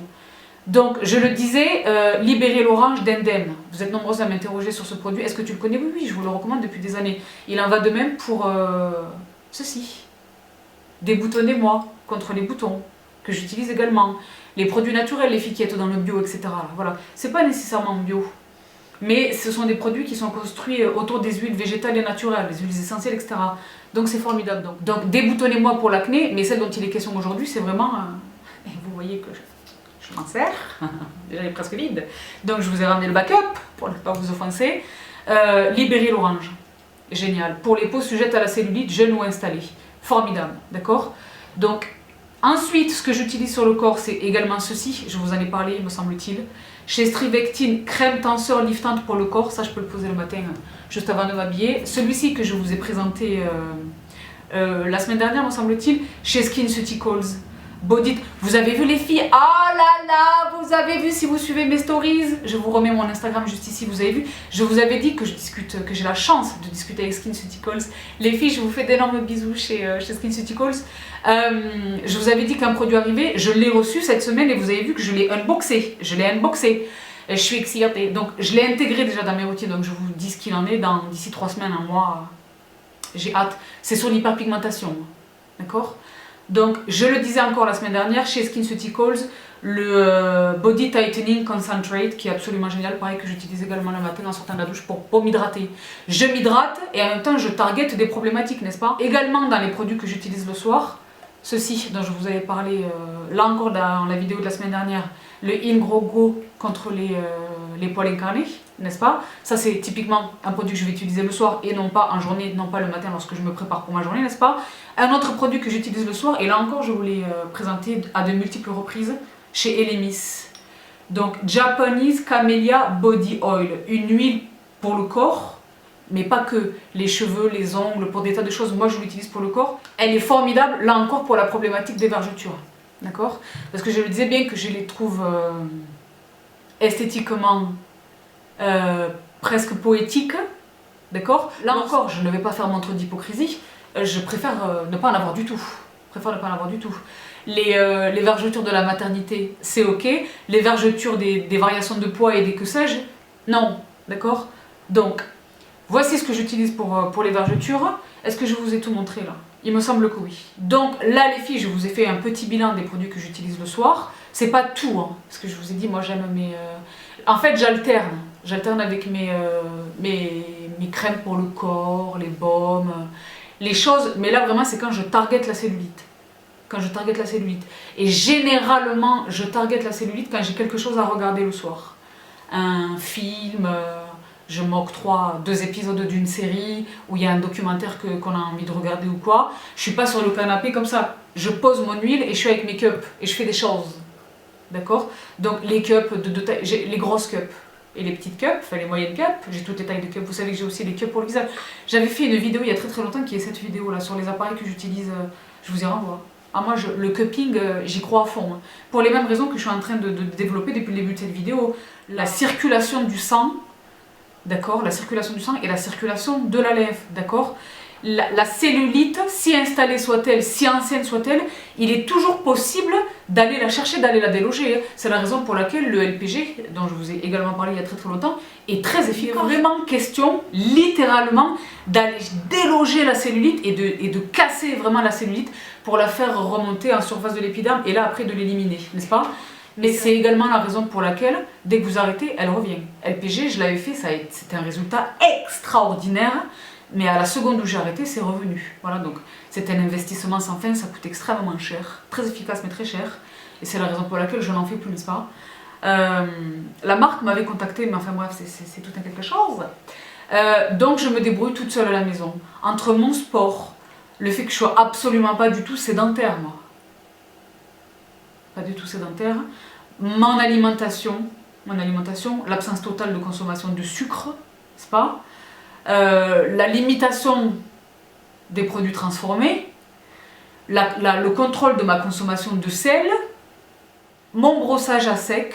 Donc, je le disais, libérer l'orange d'Indemne. Vous êtes nombreuses à m'interroger sur ce produit. Est-ce que tu le connais? Oui, oui, je vous le recommande depuis des années. Il en va de même pour ceci. Déboutonnez-moi contre les boutons, que j'utilise également. Les produits naturels, les filles dans le bio, etc. Voilà. C'est pas nécessairement bio. Mais ce sont des produits qui sont construits autour des huiles végétales et naturelles, des huiles essentielles, etc. Donc c'est formidable. Donc déboutonnez-moi pour l'acné, mais celle dont il est question aujourd'hui, c'est vraiment... et vous voyez que je m'en sers. Déjà, elle est presque vide. Donc je vous ai ramené le backup, pour ne pas vous offenser. Libérer l'orange. Génial. Pour les peaux sujettes à la cellulite, jeune ou installée. Formidable, d'accord? Donc, ensuite, ce que j'utilise sur le corps, c'est également ceci. Je vous en ai parlé, me semble-t-il. Chez Strivectine, crème tenseur liftante pour le corps. Ça, je peux le poser le matin, juste avant de m'habiller. Celui-ci que je vous ai présenté la semaine dernière, me semble-t-il, chez SkinCeuticals. Body. Vous avez vu les filles? Ah là là, vous avez vu si vous suivez mes stories. Je vous remets mon Instagram juste ici, vous avez vu. Je vous avais dit que que j'ai la chance de discuter avec SkinCeuticals. Les filles, je vous fais d'énormes bisous chez SkinCeuticals. Je vous avais dit qu'un produit arrivait, je l'ai reçu cette semaine et vous avez vu que je l'ai unboxé. Je suis excitée. Donc je l'ai intégré déjà dans mes routines, donc je vous dis ce qu'il en est d'ici 3 semaines, un mois. J'ai hâte. C'est sur l'hyperpigmentation, d'accord? Donc, je le disais encore la semaine dernière, chez SkinCeuticals, le Body Tightening Concentrate, qui est absolument génial, pareil que j'utilise également le matin en sortant de la douche pour m'hydrater. Je m'hydrate et en même temps je target des problématiques, n'est-ce pas? Également dans les produits que j'utilise le soir, ceci dont je vous avais parlé là encore dans la vidéo de la semaine dernière, le Ingrogo contre les poils incarnés, n'est-ce pas? Ça c'est typiquement un produit que je vais utiliser le soir et non pas en journée, non pas le matin lorsque je me prépare pour ma journée, n'est-ce pas? Un autre produit que j'utilise le soir, et là encore je vous l'ai présenté à de multiples reprises, chez Elemis. Donc Japanese Camellia Body Oil, une huile pour le corps, mais pas que, les cheveux, les ongles, pour des tas de choses, moi je l'utilise pour le corps. Elle est formidable, là encore, pour la problématique des vergetures. D'accord? Parce que je le disais bien que je les trouve esthétiquement presque poétiques. D'accord? Là encore, je ne vais pas faire montre d'hypocrisie, je préfère ne pas en avoir du tout. Les vergetures de la maternité, c'est ok. Les vergetures des variations de poids et des que sais-je, non. D'accord? Donc, voici ce que j'utilise pour les vergetures. Est-ce que je vous ai tout montré là? Il me semble que oui. Donc là les filles, je vous ai fait un petit bilan des produits que j'utilise le soir. C'est pas tout, hein, parce que je vous ai dit, moi j'aime mes... En fait j'alterne. J'alterne avec mes crèmes pour le corps, les baumes, les choses. Mais là vraiment c'est quand je target la cellulite. Et généralement je target la cellulite quand j'ai quelque chose à regarder le soir. Un film... je m'octroie 2 épisodes d'une série où il y a un documentaire qu'on a envie de regarder ou quoi. Je suis pas sur le canapé comme ça. Je pose mon huile et je suis avec mes cups et je fais des choses. D'accord? Donc les cups de taille, j'ai les grosses cups et les petites cups, enfin les moyennes cups. J'ai toutes les tailles de cups. Vous savez que j'ai aussi les cups pour le visage. J'avais fait une vidéo il y a très longtemps qui est cette vidéo là sur les appareils que j'utilise. Je vous y renvoie. Ah, moi, le cupping, j'y crois à fond. Hein. Pour les mêmes raisons que je suis en train de développer depuis le début de cette vidéo. La circulation du sang. D'accord, la circulation du sang et la circulation de la lèvre, d'accord. La cellulite, si installée soit-elle, si ancienne soit-elle, il est toujours possible d'aller la chercher, d'aller la déloger. C'est la raison pour laquelle le LPG, dont je vous ai également parlé il y a très longtemps, est très efficace. Il est vraiment question, littéralement, d'aller déloger la cellulite et de casser vraiment la cellulite pour la faire remonter en surface de l'épiderme et là après de l'éliminer, n'est-ce pas? Mais c'est également la raison pour laquelle, dès que vous arrêtez, elle revient. LPG, je l'avais fait, c'était un résultat extraordinaire, mais à la seconde où j'ai arrêté, c'est revenu. Voilà, donc c'est un investissement sans fin, ça coûte extrêmement cher, très efficace mais très cher, et c'est la raison pour laquelle je n'en fais plus, n'est-ce pas? La marque m'avait contacté, mais enfin bref, c'est tout un quelque chose. Donc je me débrouille toute seule à la maison. Entre mon sport, le fait que je sois absolument pas du tout sédentaire, moi. Pas du tout sédentaire. Mon alimentation, l'absence totale de consommation de sucre, n'est-ce pas? La limitation des produits transformés, le contrôle de ma consommation de sel, mon brossage à sec,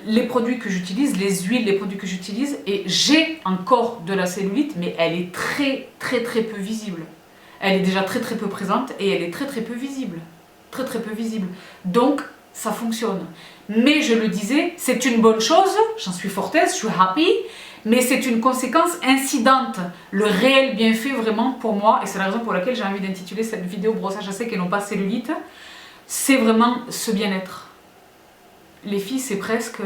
les produits que j'utilise, les huiles, les produits que j'utilise, et j'ai encore de la cellulite, mais elle est très peu visible. Elle est déjà très peu présente et elle est très peu visible. Très peu visible. Donc ça fonctionne. Mais je le disais, c'est une bonne chose, j'en suis fortaise, je suis happy, mais c'est une conséquence incidente. Le réel bienfait vraiment pour moi, et c'est la raison pour laquelle j'ai envie d'intituler cette vidéo brossage à sec et non pas cellulite, c'est vraiment ce bien-être. Les filles, c'est presque...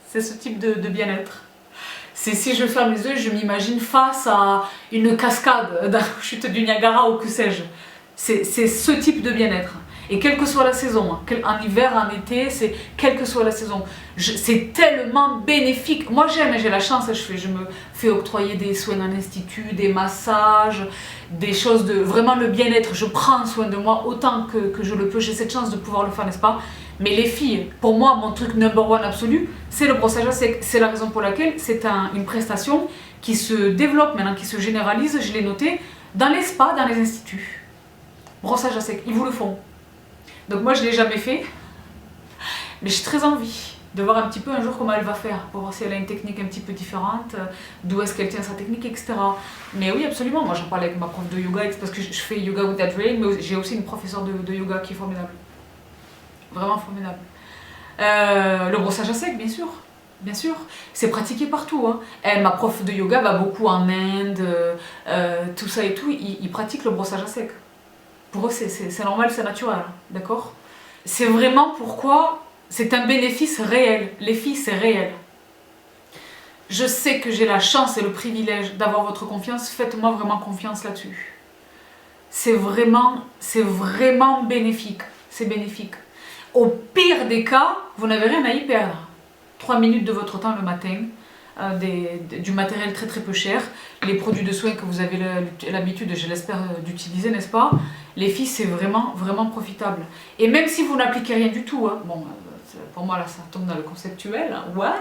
C'est ce type de bien-être. C'est si je ferme les yeux, je m'imagine face à une cascade dans la chute du Niagara ou que sais-je. C'est ce type de bien-être. Et quelle que soit la saison, en hiver, en été, quelle que soit la saison, c'est tellement bénéfique. Moi j'aime, j'ai la chance, je me fais octroyer des soins en institut, des massages, des choses de vraiment le bien-être. Je prends soin de moi autant que je le peux, j'ai cette chance de pouvoir le faire, n'est-ce pas? Mais les filles, pour moi, mon truc number one absolu, c'est le brossage à sec. C'est la raison pour laquelle c'est une prestation qui se développe maintenant, qui se généralise, je l'ai noté, dans les spas, dans les instituts. Brossage à sec, ils vous le font. Donc moi je ne l'ai jamais fait, mais j'ai très envie de voir un petit peu un jour comment elle va faire, pour voir si elle a une technique un petit peu différente, d'où est-ce qu'elle tient sa technique, etc. Mais oui, absolument, moi j'en parlais avec ma prof de yoga, parce que je fais yoga with that rain, mais j'ai aussi une professeure de yoga qui est formidable. Vraiment formidable. Le brossage à sec, bien sûr. Bien sûr, c'est pratiqué partout. Hein. Elle, ma prof de yoga va beaucoup en Inde, tout ça et tout, ils pratiquent le brossage à sec. Pour eux, c'est normal, c'est naturel, d'accord? C'est vraiment pourquoi c'est un bénéfice réel. Les filles, c'est réel. Je sais que j'ai la chance et le privilège d'avoir votre confiance, faites-moi vraiment confiance là-dessus. C'est vraiment bénéfique. C'est bénéfique. Au pire des cas, vous n'avez rien à y perdre. 3 minutes de votre temps le matin, du matériel très très peu cher, les produits de soins que vous avez l'habitude, je l'espère, d'utiliser, n'est-ce pas? Les filles, c'est vraiment profitable. Et même si vous n'appliquez rien du tout, hein, bon, pour moi là ça tombe dans le conceptuel, hein, what?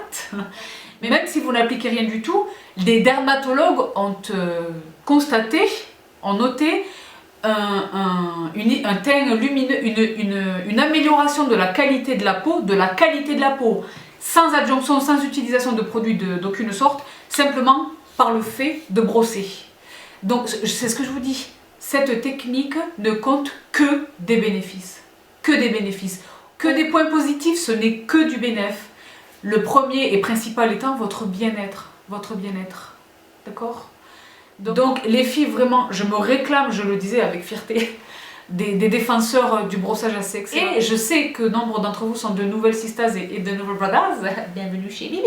Mais même si vous n'appliquez rien du tout, des dermatologues ont constaté, ont noté un teint lumineux, une amélioration de la qualité de la peau, sans adjonction, sans utilisation de produits d'aucune sorte, simplement par le fait de brosser. Donc c'est ce que je vous dis, cette technique ne compte que des bénéfices, que des points positifs, ce n'est que du bénéfice. Le premier et principal étant votre bien-être, d'accord? Donc les filles, vraiment, je me réclame, je le disais avec fierté, des défenseurs du brossage à sec. Et je sais que nombre d'entre vous sont de nouvelles sisters et de nouveaux brothers. Bienvenue chez Bibi.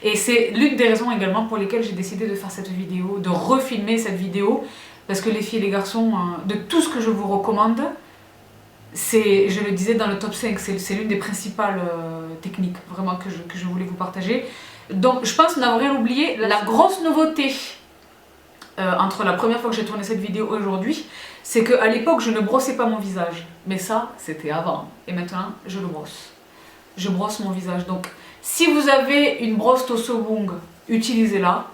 Et c'est l'une des raisons également pour lesquelles j'ai décidé de faire cette vidéo, de refilmer cette vidéo, parce que les filles et les garçons, de tout ce que je vous recommande, c'est, je le disais dans le top 5, c'est l'une des principales techniques vraiment que je voulais vous partager. Donc je pense n'avoir rien oublié. La grosse nouveauté entre la première fois que j'ai tourné cette vidéo et aujourd'hui, c'est qu'à l'époque je ne brossais pas mon visage. Mais ça, c'était avant. Et maintenant, je le brosse. Je brosse mon visage. Donc si vous avez une brosse Tosobung, utilisez-la.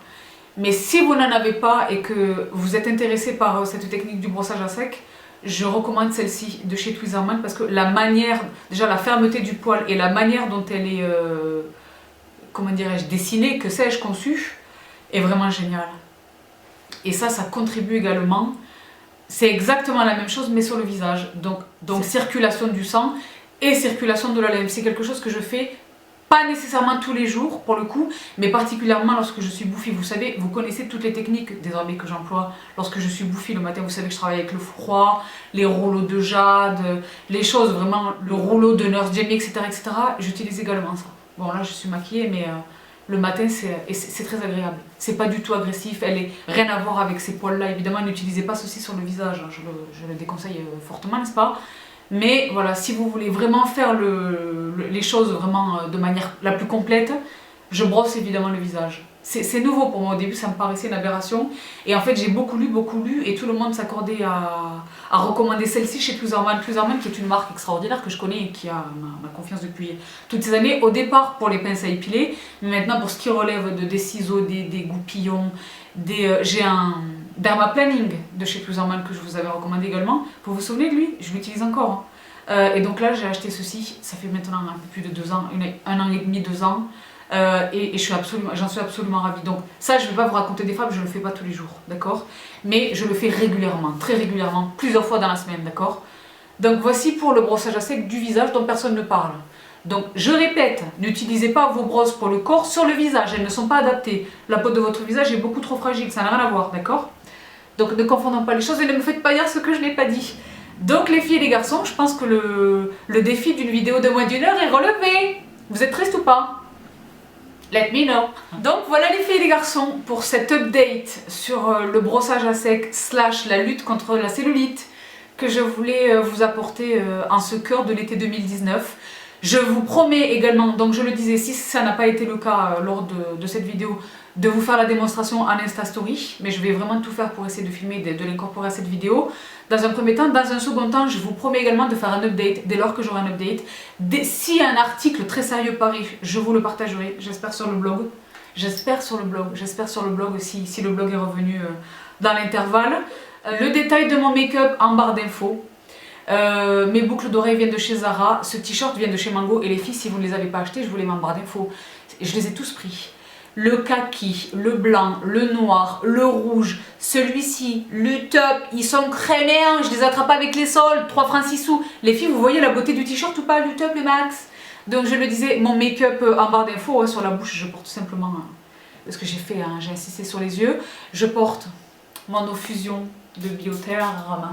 Mais si vous n'en avez pas et que vous êtes intéressé par cette technique du brossage à sec, je recommande celle-ci de chez Tweezerman parce que la manière, déjà la fermeté du poil et la manière dont elle est, comment dirais-je, dessinée, que sais-je, conçue, est vraiment géniale. Et ça contribue également. C'est exactement la même chose mais sur le visage. Donc circulation du sang et circulation de la lèvre. C'est quelque chose que je fais pas nécessairement tous les jours pour le coup, mais particulièrement lorsque je suis bouffie. Vous savez, vous connaissez toutes les techniques désormais que j'emploie lorsque je suis bouffie le matin. Vous savez que je travaille avec le froid, les rouleaux de jade, les choses vraiment, le rouleau de Nurse Jamie, etc. J'utilise également ça. Bon là je suis maquillée mais le matin c'est très agréable. C'est pas du tout agressif, elle est rien à voir avec ces poils là. Évidemment n'utilisez pas ceci sur le visage, hein. Je le déconseille fortement, n'est-ce pas? Mais voilà, si vous voulez vraiment faire les choses vraiment de manière la plus complète, je brosse évidemment le visage. C'est nouveau pour moi, au début ça me paraissait une aberration. Et en fait j'ai beaucoup lu et tout le monde s'accordait à recommander celle-ci chez Tweezerman. Tweezerman qui est une marque extraordinaire que je connais et qui a ma confiance depuis toutes ces années. Au départ pour les pinces à épiler, mais maintenant pour ce qui relève des ciseaux, des goupillons, j'ai un dermaplaning de chez Tweezerman que je vous avais recommandé également. Vous vous souvenez de lui? Je l'utilise encore. Hein. Et donc là j'ai acheté ceci, ça fait maintenant un peu plus de 2 ans, 1 an et demi, 2 ans. Et j'en suis absolument ravie. Donc ça je ne vais pas vous raconter des fables, je ne le fais pas tous les jours, d'accord? Mais je le fais régulièrement, très régulièrement, plusieurs fois dans la semaine, d'accord? Donc voici pour le brossage à sec du visage dont personne ne parle. Donc je répète, n'utilisez pas vos brosses pour le corps sur le visage, elles ne sont pas adaptées. La peau de votre visage est beaucoup trop fragile, ça n'a rien à voir, d'accord? Donc ne confondons pas les choses et ne me faites pas dire ce que je n'ai pas dit. Donc les filles et les garçons, je pense que le défi d'une vidéo de moins d'1 heure est relevé. Vous êtes tristes ou pas? Let me know. Donc voilà les filles et les garçons pour cette update sur le brossage à sec / la lutte contre la cellulite que je voulais vous apporter en ce cœur de l'été 2019. Je vous promets également, donc je le disais, si ça n'a pas été le cas lors de cette vidéo, de vous faire la démonstration en Insta Story, mais je vais vraiment tout faire pour essayer de filmer, de l'incorporer à cette vidéo. Dans un premier temps, dans un second temps, je vous promets également de faire un update, dès lors que j'aurai un update. Si un article très sérieux paraît, je vous le partagerai, j'espère sur le blog. J'espère sur le blog si le blog est revenu dans l'intervalle. Le détail de mon make-up en barre d'infos. Mes boucles d'oreilles viennent de chez Zara, ce t-shirt vient de chez Mango et les filles si vous ne les avez pas achetés je vous les mets en barre d'infos. Je les ai tous pris. Le kaki, le blanc, le noir, le rouge, celui-ci, le top, ils sont crémés, je les attrape avec les soldes, 3 francs 6 sous. Les filles vous voyez la beauté du t-shirt ou pas, le top, le max. Donc je le disais, mon make-up en barre d'infos sur la bouche, je porte tout simplement, parce que j'ai insisté sur les yeux, je porte mon eau fusion de Bioterra,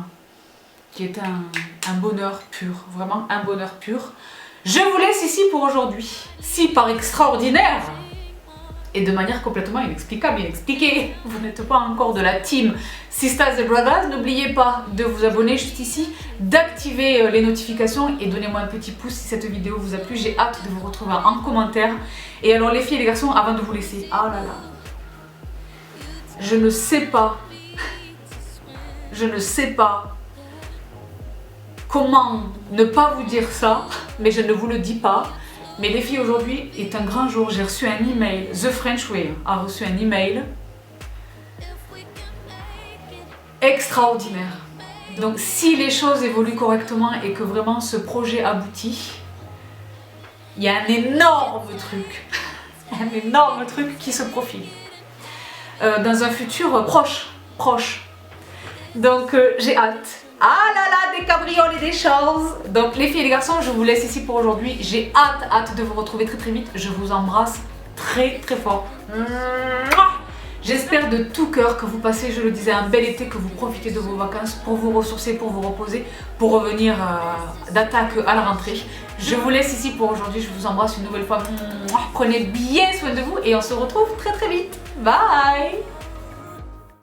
qui est un bonheur pur, vraiment un bonheur pur. Je vous laisse ici pour aujourd'hui. Si par extraordinaire, et de manière complètement inexplicable, inexpliquée, vous n'êtes pas encore de la team Sisters and Brothers, n'oubliez pas de vous abonner juste ici, d'activer les notifications et donnez-moi un petit pouce si cette vidéo vous a plu. J'ai hâte de vous retrouver en commentaire. Et alors les filles et les garçons, avant de vous laisser, oh là là, je ne sais pas comment ne pas vous dire ça, mais je ne vous le dis pas. Mais les filles, aujourd'hui est un grand jour. J'ai reçu un email. The French Way a reçu un email extraordinaire. Donc, si les choses évoluent correctement et que vraiment ce projet aboutit, il y a un énorme truc qui se profile dans un futur proche. Donc, j'ai hâte. Ah là là, des cabrioles et des choses. Donc les filles et les garçons, je vous laisse ici pour aujourd'hui. J'ai hâte de vous retrouver très vite. Je vous embrasse très fort. J'espère de tout cœur que vous passez, je le disais, un bel été, que vous profitez de vos vacances pour vous ressourcer, pour vous reposer, pour revenir d'attaque à la rentrée. Je vous laisse ici pour aujourd'hui. Je vous embrasse une nouvelle fois. Prenez bien soin de vous et on se retrouve très vite. Bye.